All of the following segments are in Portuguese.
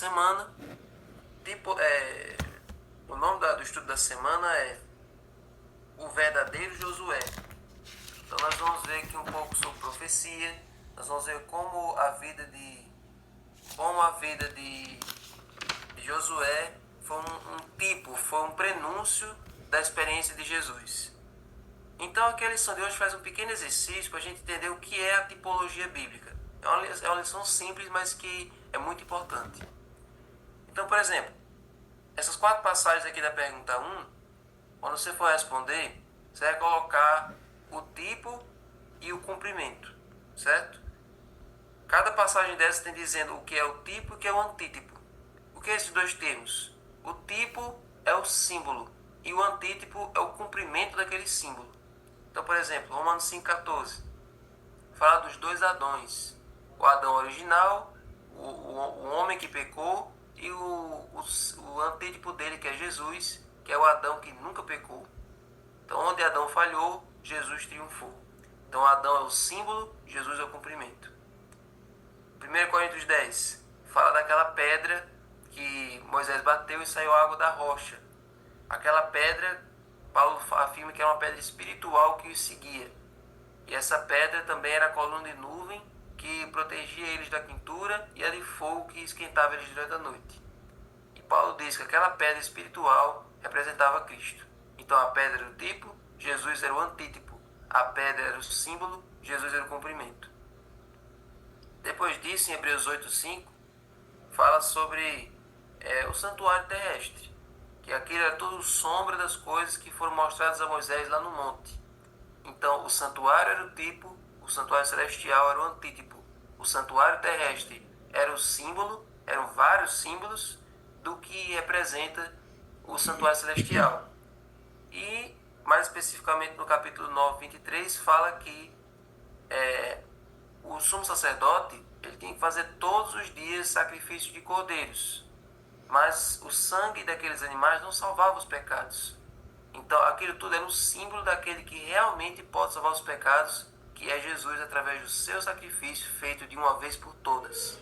semana. Tipo, o nome do estudo da semana é O Verdadeiro Josué. Então nós vamos ver aqui um pouco sobre profecia. Nós vamos ver como a vida de Josué foi foi um prenúncio da experiência de Jesus. Então aqui a lição de hoje faz um pequeno exercício para a gente entender o que é a tipologia bíblica. É uma lição simples, mas que é muito importante. Então, por exemplo, essas 4 passagens aqui da pergunta 1, quando você for responder, você vai colocar o tipo e o cumprimento, certo? Cada passagem dessa tem dizendo o que é o tipo e o que é o antítipo. O que é esses dois termos? O tipo é o símbolo e o antítipo é o cumprimento daquele símbolo. Então, por exemplo, Romanos 5,14 fala dos dois Adões. O Adão original, o homem que pecou, e o antítipo dele, que é Jesus, que é o Adão que nunca pecou. Então, onde Adão falhou, Jesus triunfou. Então, Adão é o símbolo, Jesus é o cumprimento. 1 Coríntios 10 fala daquela pedra que Moisés bateu e saiu água da rocha. Aquela pedra, Paulo afirma que era uma pedra espiritual que os seguia. E essa pedra também era a coluna de nuvem que protegia eles da quintura e a de fogo que esquentava eles durante a noite. E Paulo diz que aquela pedra espiritual representava Cristo. Então a pedra era o tipo, Jesus era o antítipo. A pedra era o símbolo, Jesus era o cumprimento. Depois disso, em Hebreus 8,5, fala sobre o santuário terrestre, que aquilo era tudo sombra das coisas que foram mostradas a Moisés lá no monte. Então, o santuário era o tipo, o santuário celestial era o antítipo. O santuário terrestre era o símbolo, eram vários símbolos do que representa o santuário celestial. E, mais especificamente no capítulo 9, 23, fala que o sumo sacerdote ele tem que fazer todos os dias sacrifício de cordeiros. Mas o sangue daqueles animais não salvava os pecados. Então aquilo tudo era um símbolo daquele que realmente pode salvar os pecados, que é Jesus através do seu sacrifício feito de uma vez por todas.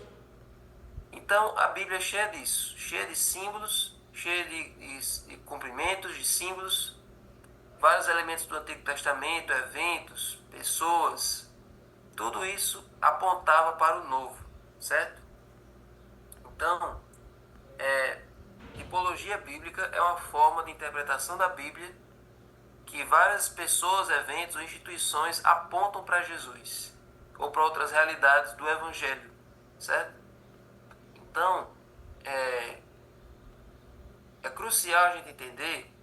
Então a Bíblia é cheia disso, cheia de símbolos, cheia de cumprimentos, de símbolos, vários elementos do Antigo Testamento, eventos, pessoas, tudo isso apontava para o Novo, certo? Então, tipologia bíblica é uma forma de interpretação da Bíblia que várias pessoas, eventos ou instituições apontam para Jesus ou para outras realidades do Evangelho, certo? Então, é crucial a gente entender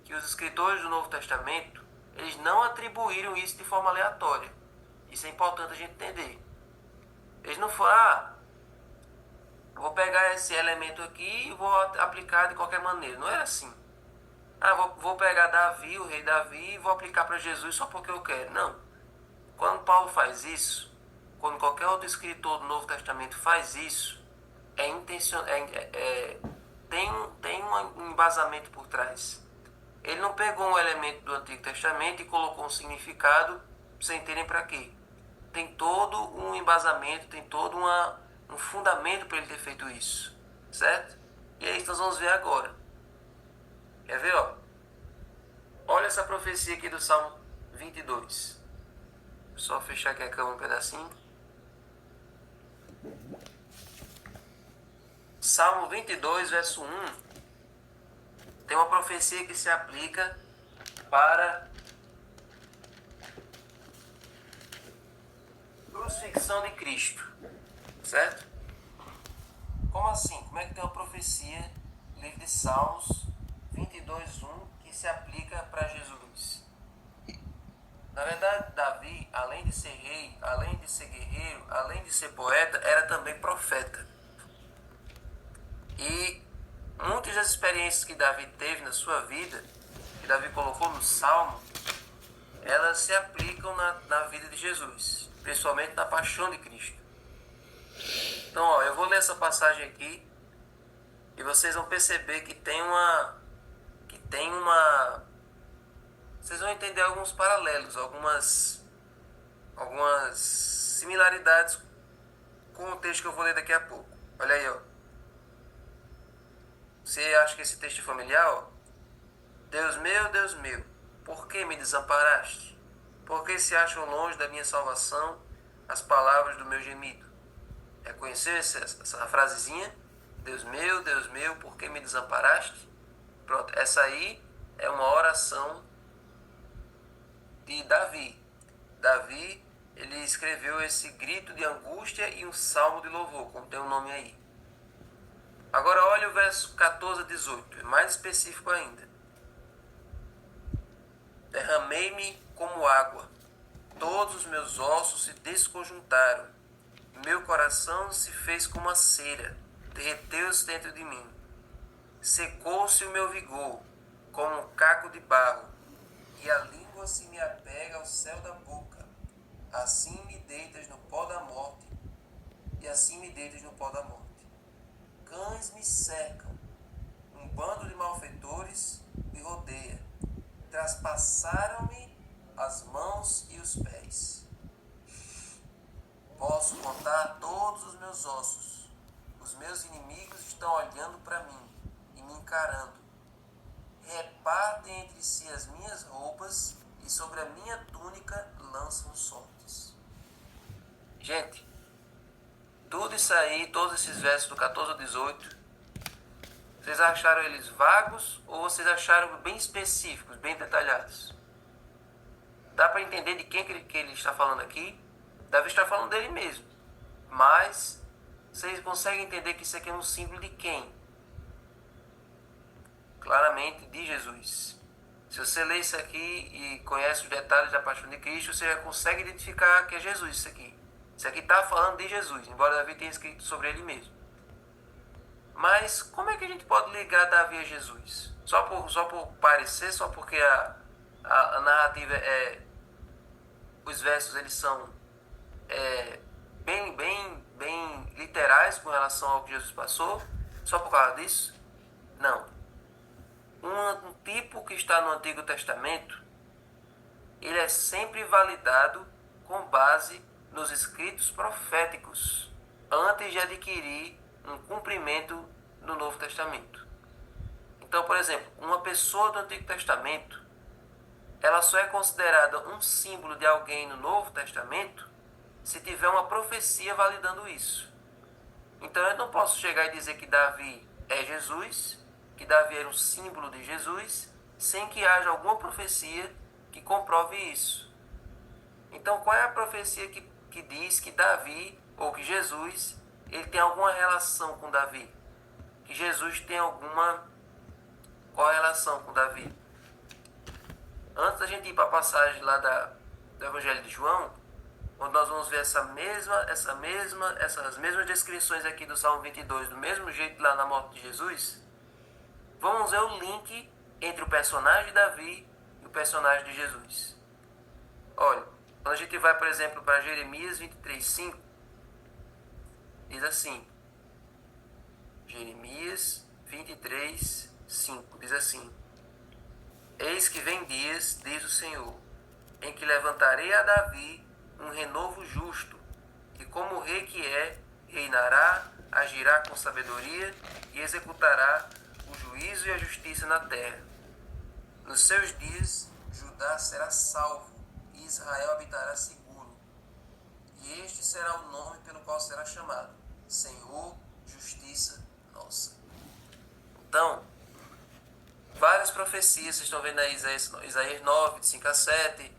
que os escritores do Novo Testamento eles não atribuíram isso de forma aleatória. Isso é importante a gente entender. Eles não foram, vou pegar esse elemento aqui e vou aplicar de qualquer maneira. Não era assim. Vou pegar Davi, o rei Davi, e vou aplicar para Jesus só porque eu quero. Não. Quando Paulo faz isso, quando qualquer outro escritor do Novo Testamento faz isso, tem um embasamento por trás. Ele não pegou um elemento do Antigo Testamento e colocou um significado sem terem para quê. Tem todo um embasamento, tem todo um fundamento para ele ter feito isso, certo? E é isso que nós vamos ver agora. Quer ver, ó? Olha essa profecia aqui do Salmo 22. Só fechar aqui a cama um pedacinho. Salmo 22, verso 1. Tem uma profecia que se aplica para crucifixão de Cristo, certo? Como assim? Como é que tem uma profecia, livro de Salmos 22, 1, que se aplica para Jesus? Na verdade, Davi, além de ser rei, além de ser guerreiro, além de ser poeta, era também profeta. E muitas das experiências que Davi teve na sua vida, que Davi colocou no Salmo, elas se aplicam na vida de Jesus, principalmente na paixão de Cristo. Então, ó, eu vou ler essa passagem aqui e vocês vão perceber que tem uma... Vocês vão entender alguns paralelos, algumas similaridades com o texto que eu vou ler daqui a pouco. Olha aí, ó. Você acha que esse texto é familiar? Ó? Deus meu, por que me desamparaste? Por que se acham longe da minha salvação as palavras do meu gemido? Reconheceu essa frasezinha? Deus meu, por que me desamparaste? Pronto, essa aí é uma oração de Davi. Davi, ele escreveu esse grito de angústia e um salmo de louvor, como tem o nome aí. Agora olha o verso 14 a 18, é mais específico ainda. Derramei-me como água, todos os meus ossos se desconjuntaram, meu coração se fez como a cera, derreteu-se dentro de mim. Secou-se o meu vigor, como um caco de barro, e a língua se me apega ao céu da boca. Assim me deitas no pó da morte, e assim me deitas no pó da morte. Cães me cercam, um bando de malfeitores me rodeia. Traspassaram-me as mãos e os pés. Posso contar todos os meus ossos. Os meus inimigos estão olhando para mim e me encarando. Repartem entre si as minhas roupas e sobre a minha túnica lançam sortes. Gente, tudo isso aí, todos esses versos do 14 ao 18, vocês acharam eles vagos ou vocês acharam bem específicos, bem detalhados? Dá para entender de quem que ele está falando aqui? Davi está falando dele mesmo. Mas vocês conseguem entender que isso aqui é um símbolo de quem? Claramente de Jesus. Se você lê isso aqui e conhece os detalhes da paixão de Cristo, você já consegue identificar que é Jesus isso aqui. Isso aqui está falando de Jesus, embora Davi tenha escrito sobre ele mesmo. Mas como é que a gente pode ligar Davi a Jesus? Só por parecer, só porque a narrativa os versos eles são bem literais com relação ao que Jesus passou? Só por causa disso? Não. Um tipo que está no Antigo Testamento, ele é sempre validado com base nos escritos proféticos, antes de adquirir um cumprimento no Novo Testamento. Então, por exemplo, uma pessoa do Antigo Testamento, ela só é considerada um símbolo de alguém no Novo Testamento se tiver uma profecia validando isso. Então eu não posso chegar e dizer que Davi é Jesus, que Davi era um símbolo de Jesus, sem que haja alguma profecia que comprove isso. Então qual é a profecia que diz que Davi, ou que Jesus, ele tem alguma relação com Davi? Que Jesus tem alguma correlação com Davi? Antes da gente ir para a passagem lá do Evangelho de João, onde nós vamos ver essas mesmas descrições aqui do Salmo 22, do mesmo jeito lá na morte de Jesus, vamos ver o link entre o personagem de Davi e o personagem de Jesus. Olha, quando a gente vai, por exemplo, para Jeremias 23:5, diz assim, Jeremias 23:5, diz assim, eis que vem dias, diz o Senhor, em que levantarei a Davi um renovo justo, que como o rei que é, reinará, agirá com sabedoria e executará o juízo e a justiça na terra. Nos seus dias, Judá será salvo e Israel habitará seguro. E este será o nome pelo qual será chamado, Senhor, Justiça Nossa. Então, várias profecias, vocês estão vendo aí Isaías 9, de 5 a 7,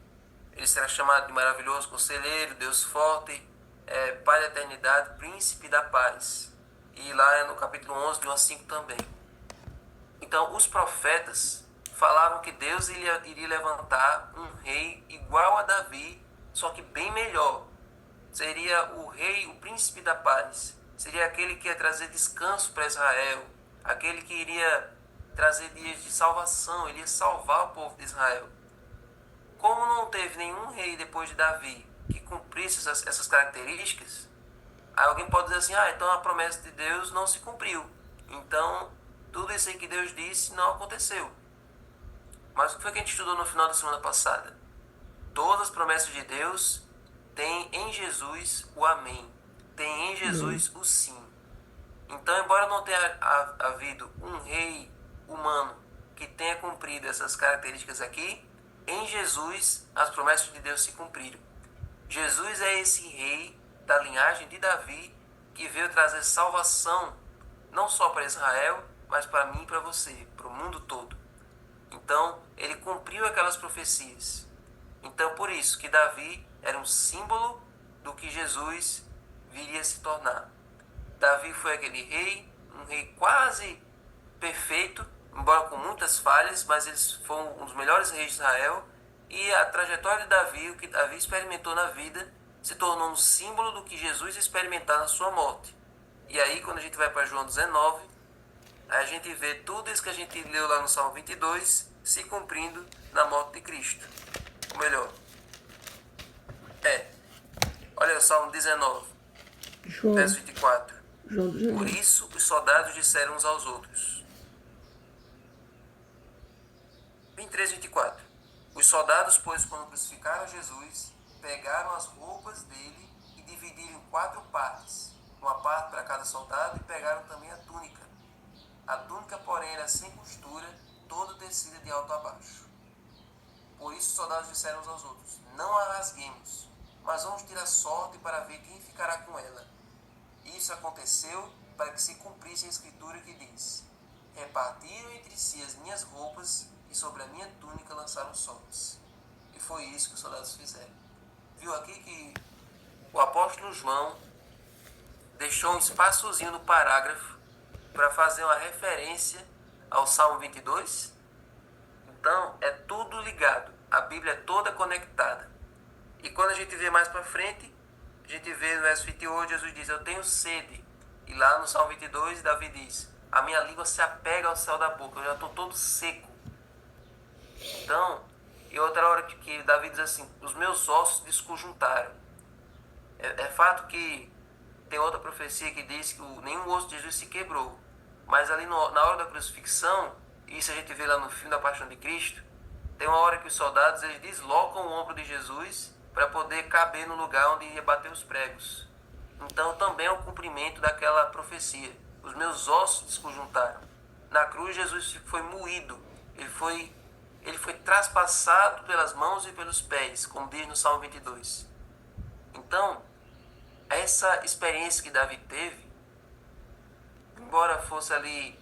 ele será chamado de maravilhoso conselheiro, Deus forte, Pai da eternidade, príncipe da paz. E lá no capítulo 11, de 1 a 5 também. Então, os profetas falavam que Deus iria levantar um rei igual a Davi, só que bem melhor. Seria o rei, o príncipe da paz. Seria aquele que ia trazer descanso para Israel, aquele que iria trazer dias de salvação, ele ia salvar o povo de Israel. Como não teve nenhum rei depois de Davi que cumprisse essas características, aí alguém pode dizer assim, então a promessa de Deus não se cumpriu. Então, tudo isso aí que Deus disse não aconteceu. Mas o que foi que a gente estudou no final da semana passada? Todas as promessas de Deus têm em Jesus o amém. Tem em Jesus o sim. Então, embora não tenha havido um rei humano que tenha cumprido essas características aqui, em Jesus as promessas de Deus se cumpriram. Jesus é esse rei da linhagem de Davi que veio trazer salvação não só para Israel, mas para mim e para você, para o mundo todo. Então, ele cumpriu aquelas profecias. Então, por isso que Davi era um símbolo do que Jesus viria a se tornar. Davi foi aquele rei, um rei quase perfeito, embora com muitas falhas, mas eles foram um dos melhores reis de Israel. E a trajetória de Davi, o que Davi experimentou na vida, se tornou um símbolo do que Jesus experimentar na sua morte. E aí, quando a gente vai para João 19, a gente vê tudo isso que a gente leu lá no Salmo 22 se cumprindo na morte de Cristo. Ou melhor, olha o Salmo 19, verso 24. Por isso os soldados disseram uns aos outros. 23, 24. Os soldados, pois, quando crucificaram Jesus, pegaram as roupas dele e dividiram em 4 partes, uma parte para cada soldado, e pegaram também a túnica. A túnica, porém, era sem costura, toda tecida de alto a baixo. Por isso os soldados disseram uns aos outros: não a rasguemos, mas vamos tirar sorte para ver quem ficará com ela. Isso aconteceu para que se cumprisse a escritura que diz: repartiram entre si as minhas roupas e sobre a minha túnica lançaram sortes. E foi isso que os soldados fizeram. Viu aqui que o apóstolo João deixou um espaçozinho no parágrafo para fazer uma referência ao Salmo 22? Então, é tudo ligado. A Bíblia é toda conectada. E quando a gente vê mais para frente, a gente vê no verso 28, Jesus diz: eu tenho sede. E lá no Salmo 22, Davi diz: a minha língua se apega ao céu da boca, eu já estou todo seco. Então, e outra hora que Davi diz assim: os meus ossos desconjuntaram. É fato que tem outra profecia que diz que nenhum osso de Jesus se quebrou. Mas ali na hora da crucifixão, isso a gente vê lá no filme da Paixão de Cristo, tem uma hora que os soldados eles deslocam o ombro de Jesus para poder caber no lugar onde ia bater os pregos. Então também é o cumprimento daquela profecia. Os meus ossos desconjuntaram. Na cruz Jesus foi moído. Ele foi traspassado pelas mãos e pelos pés, como diz no Salmo 22. Então, essa experiência que Davi teve, embora fosse ali,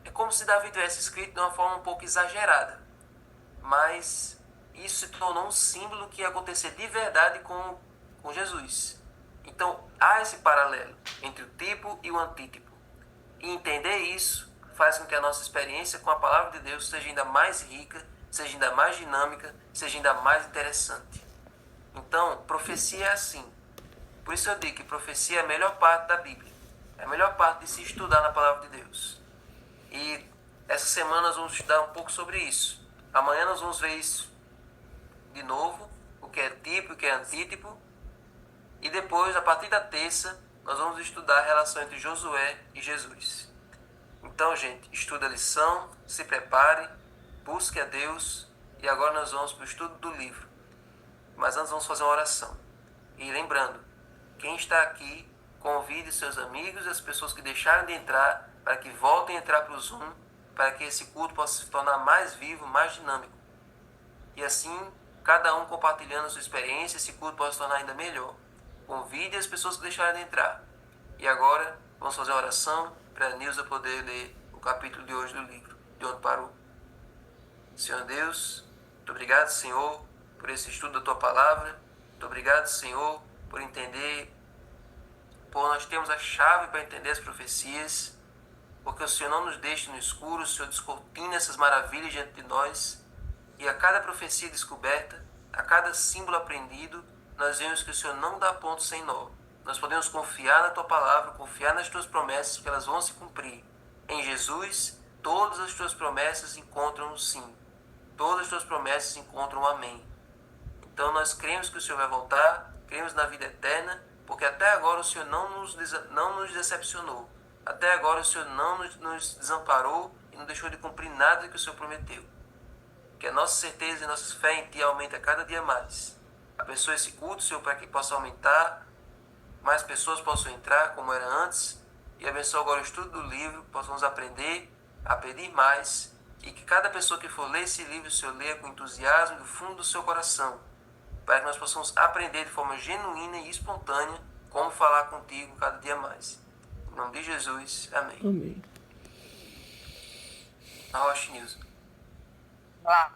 é como se Davi tivesse escrito de uma forma um pouco exagerada. Mas isso se tornou um símbolo que ia acontecer de verdade com Jesus. Então, há esse paralelo entre o tipo e o antítipo. E entender isso faz com que a nossa experiência com a palavra de Deus seja ainda mais rica, seja ainda mais dinâmica, seja ainda mais interessante. Então, profecia é assim. Por isso eu digo que profecia é a melhor parte da Bíblia. É a melhor parte de se estudar na palavra de Deus. E essa semana nós vamos estudar um pouco sobre isso. Amanhã nós vamos ver isso de novo, o que é tipo e o que é antítipo. E depois, a partir da terça, nós vamos estudar a relação entre Josué e Jesus. Então, gente, estuda a lição, se prepare, busque a Deus. E agora nós vamos para o estudo do livro. Mas antes vamos fazer uma oração. E lembrando, quem está aqui, convide seus amigos e as pessoas que deixaram de entrar para que voltem a entrar para o Zoom, para que esse culto possa se tornar mais vivo, mais dinâmico. E assim, cada um compartilhando a sua experiência, esse culto possa se tornar ainda melhor. Convide as pessoas que deixaram de entrar. E agora, vamos fazer uma oração para a Nilza poder ler o capítulo de hoje do livro, de onde parou. Senhor Deus, muito obrigado, Senhor, por esse estudo da Tua Palavra. Muito obrigado, Senhor, por entender, por nós temos a chave para entender as profecias, porque o Senhor não nos deixa no escuro, o Senhor descortina essas maravilhas diante de nós, e a cada profecia descoberta, a cada símbolo aprendido, nós vemos que o Senhor não dá ponto sem nó. Nós podemos confiar na Tua Palavra, confiar nas Tuas promessas, porque elas vão se cumprir. Em Jesus, todas as Tuas promessas encontram um sim. Todas as Tuas promessas encontram um amém. Então nós cremos que o Senhor vai voltar, cremos na vida eterna, porque até agora o Senhor não nos decepcionou. Até agora o Senhor não nos desamparou e não deixou de cumprir nada que o Senhor prometeu. Que a nossa certeza e a nossa fé em Ti aumente a cada dia mais. Abençoe esse culto, Senhor, para que possa aumentar, mais pessoas possam entrar como era antes, e abençoa agora o estudo do livro, que possamos aprender a pedir mais, e que cada pessoa que for ler esse livro, o Senhor leia com entusiasmo do fundo do seu coração, para que nós possamos aprender de forma genuína e espontânea como falar contigo cada dia mais. Em nome de Jesus, amém. Amém. A Roche News. Olá.